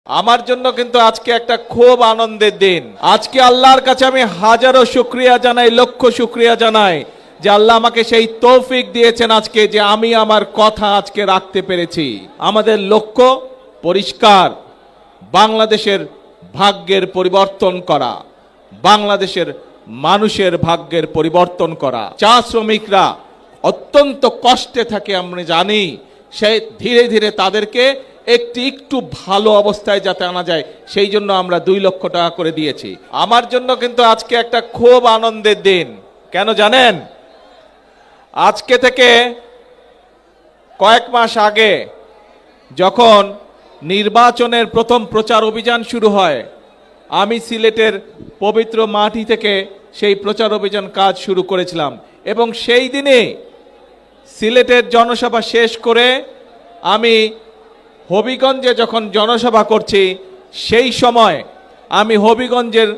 আমার জন্য কিন্তু আজকে একটা খুব আনন্দের দিন। আজকে আল্লাহর কাছে আমি হাজারো শুকরিয়া জানাই, লক্ষ শুকরিয়া জানাই যে আল্লাহ আমাকে সেই তৌফিক দিয়েছেন আজকে যে আমি আমার কথা আজকে রাখতে পেরেছি। আমাদের লক্ষ্য পরিষ্কার, বাংলাদেশের ভাগ্যের পরিবর্তন করা, বাংলাদেশের মানুষের ভাগ্যের পরিবর্তন করা। চা শ্রমিকরা অত্যন্ত কষ্টে থাকে আমরা জানি, সে ধীরে ধীরে তাদেরকে একটু ভালো অবস্থায় যাতে আনা যায় সেই জন্য আমরা 2 লক্ষ টাকা করে দিয়েছি। আমার জন্য কিন্তু আজকে একটা খুব আনন্দের দিন। কেন জানেন? আজকে থেকে কয়েক মাস আগে যখন নির্বাচনের প্রথম প্রচার অভিযান শুরু হয়, আমি সিলেটের পবিত্র মাটি থেকে সেই প্রচার অভিযান কাজ শুরু করেছিলাম এবং সেই দিনে সিলেটের জনসভা শেষ করে আমি হবিগঞ্জে যখন জনসভা করছি, সেই সময় আমি হবিগঞ্জের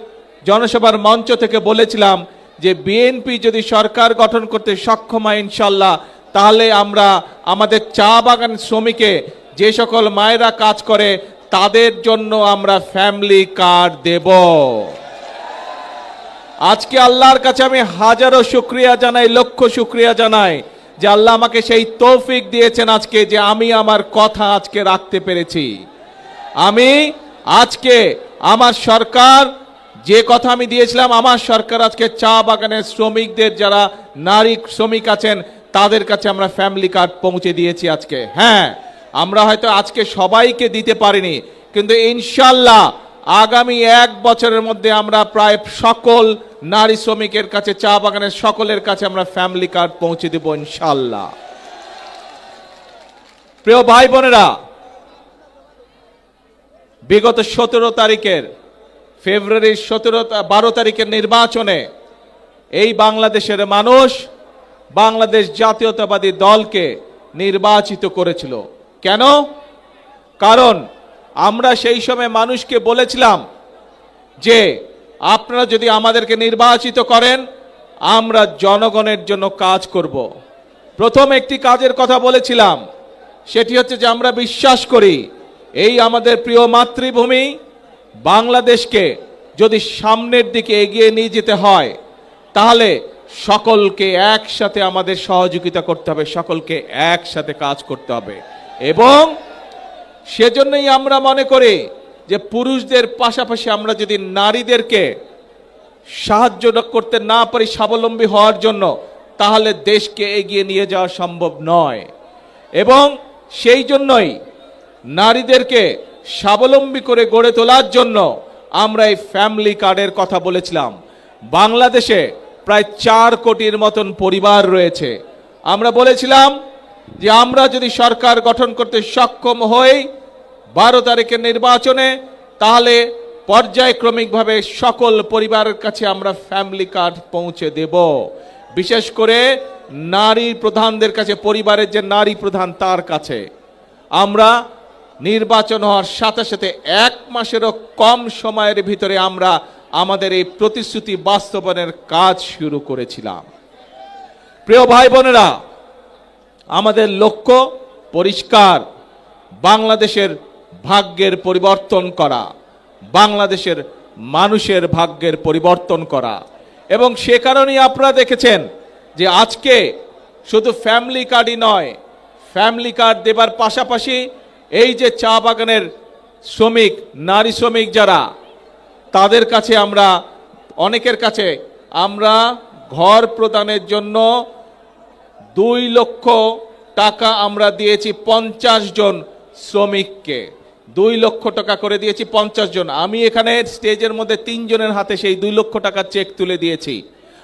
জনসভার মঞ্চ থেকে বলেছিলাম যে বিএনপি যদি সরকার গঠন করতে সক্ষম হয় ইনশাল্লাহ, তাহলে আমরা আমাদের চা বাগান শ্রমিকে যে সকল মায়েরা কাজ করে তাদের জন্য আমরা ফ্যামিলি কার্ড দেব। আজকে আল্লাহর কাছে আমি হাজারো শুকরিয়া জানাই, লক্ষ শুকরিয়া জানাই যে আল্লাহ আমাকে সেই তৌফিক দিয়েছেন আজকে যে আমি আমার কথা আজকে রাখতে পেরেছি। আমি আজকে আমার সরকার যে কথা আমি দিয়েছিলাম, আমার সরকার আজকে চা বাগানের শ্রমিকদের যারা নারী শ্রমিক আছেন তাদের কাছে আমরা ফ্যামিলি কার্ড পৌঁছে দিয়েছি আজকে। হ্যাঁ, আমরা হয়তো আজকে সবাইকে দিতে পারিনি, কিন্তু ইনশাল্লাহ আগামী 1 বছরের মধ্যে আমরা প্রায় সকল নারী শ্রমিকের কাছে, চা বাগানের সকলের কাছে আমরা ফ্যামিলি কার্ড পৌঁছে দেব ইনশাল্লাহ। প্রিয় ভাই বোনেরা, বিগত 17 তারিখের ফেব্রুয়ারির 12 তারিখের নির্বাচনে এই বাংলাদেশের মানুষ বাংলাদেশ জাতীয়তাবাদী দলকে নির্বাচিত করেছিল। কেন? কারণ আমরা সেই সময় মানুষকে বলেছিলাম যে আপনারা যদি আমাদেরকে নির্বাচিত করেন আমরা জনগণের জন্য কাজ করব। প্রথম একটি কাজের কথা বলেছিলাম, সেটি হচ্ছে যে আমরা বিশ্বাস করি এই আমাদের প্রিয় মাতৃভূমি বাংলাদেশকে যদি সামনের দিকে এগিয়ে নিয়ে যেতে হয় তাহলে সকলকে একসাথে আমাদের সহযোগিতা করতে হবে, সকলকে একসাথে কাজ করতে হবে। এবং সেজন্যই আমরা মনে করি যে পুরুষদের পাশাপাশি আমরা যদি নারীদেরকে সাহায্য করতে না পারি স্বাবলম্বী হওয়ার জন্য, তাহলে দেশকে এগিয়ে নিয়ে যাওয়া সম্ভব নয়। এবং সেই জন্যই নারীদেরকে স্বাবলম্বী করে গড়ে তোলার জন্য আমরা এই ফ্যামিলি কার্ডের কথা বলেছিলাম। বাংলাদেশে প্রায় 4 কোটির মতন পরিবার রয়েছে। আমরা বলেছিলাম যে আমরা যদি সরকার গঠন করতে সক্ষম হই 12 তারিখের নির্বাচনে, তাহলে পর্যায়ক্রমিকভাবে সকল পরিবারের কাছে আমরা ফ্যামিলি কার্ড পৌঁছে দেব। বিশেষ করে নারী প্রধানদের কাছে, পরিবারের যে নারী প্রধান তার কাছে আমরা নির্বাচন হওয়ার সাথে সাথে 1 মাসেরও কম সময়ের ভিতরে আমরা আমাদের এই প্রতিশ্রুতি বাস্তবায়নের কাজ শুরু করেছিলাম। প্রিয় ভাই বোনেরা, আমাদের লক্ষ্য পরিষ্কার, বাংলাদেশের ভাগ্যের পরিবর্তন করা, বাংলাদেশের মানুষের ভাগ্যের পরিবর্তন করা। এবং সে কারণেই আপনারা দেখেছেন যে আজকে শুধু ফ্যামিলি কার্ডই নয়, ফ্যামিলি কার্ড দেবার পাশাপাশি এই যে চা বাগানের শ্রমিক, নারী শ্রমিক যারা, তাদের কাছে আমরা অনেকের কাছে আমরা ঘর প্রদানের জন্য 2 লক্ষ টাকা আমরা দিয়েছি 50 জন শ্রমিককে। 2 লক্ষ টাকা করে দিয়েছি 50 জন। আমি এখানে স্টেজের মধ্যে 3 জনের হাতে সেই 2 লক্ষ টাকার চেক তুলে দিয়েছি।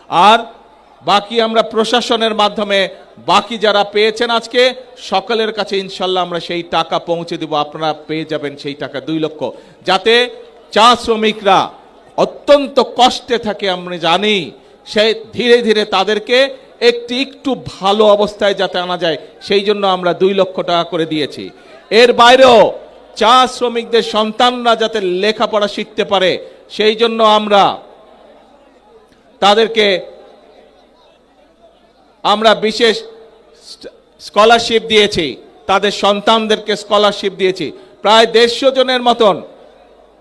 আর বাকি আমরা প্রশাসনের মাধ্যমে বাকি যারা পেয়েছেন আজকে সকলের কাছে ইনশাল্লাহ আমরা সেই টাকা পৌঁছে দেব। আপনারা পেয়ে যাবেন সেই টাকা 2 লক্ষ, যাতে চা শ্রমিকরা অত্যন্ত কষ্টে থাকে আমরা জানি, সে ধীরে ধীরে তাদেরকে একটু ভালো অবস্থায় যাতে আনা যায় সেই জন্য আমরা 2 লক্ষ টাকা করে দিয়েছি। এর বাইরেও চা শ্রমিকদের সন্তানরা যাতে লেখাপড়া শিখতে পারে সেই জন্য আমরা তাদেরকে বিশেষ স্কলারশিপ দিয়েছি, তাদের সন্তানদেরকে স্কলারশিপ দিয়েছি। প্রায় 150 জনের মতন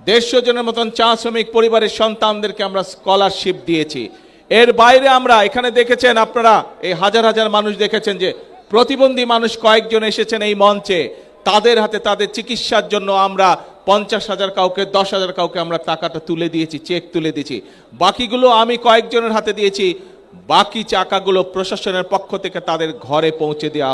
150 জনের মতন চা শ্রমিক পরিবারের সন্তানদেরকে আমরা স্কলারশিপ দিয়েছি। এর বাইরে আমরা এখানে দেখেছেন আপনারা, এই হাজার হাজার মানুষ দেখেছেন যে প্রতিবন্ধী মানুষ কয়েকজন এসেছেন এই মঞ্চে, তাদের হাতে তাদের চিকিৎসার জন্য আমরা 50,000 কাউকে, 10,000 কাউকে আমরা টাকাটা তুলে দিয়েছি, চেক তুলে দিয়েছি। বাকিগুলো আমি কয়েকজনের হাতে দিয়েছি, বাকি টাকাগুলো প্রশাসনের পক্ষ থেকে তাদের ঘরে পৌঁছে দেওয়া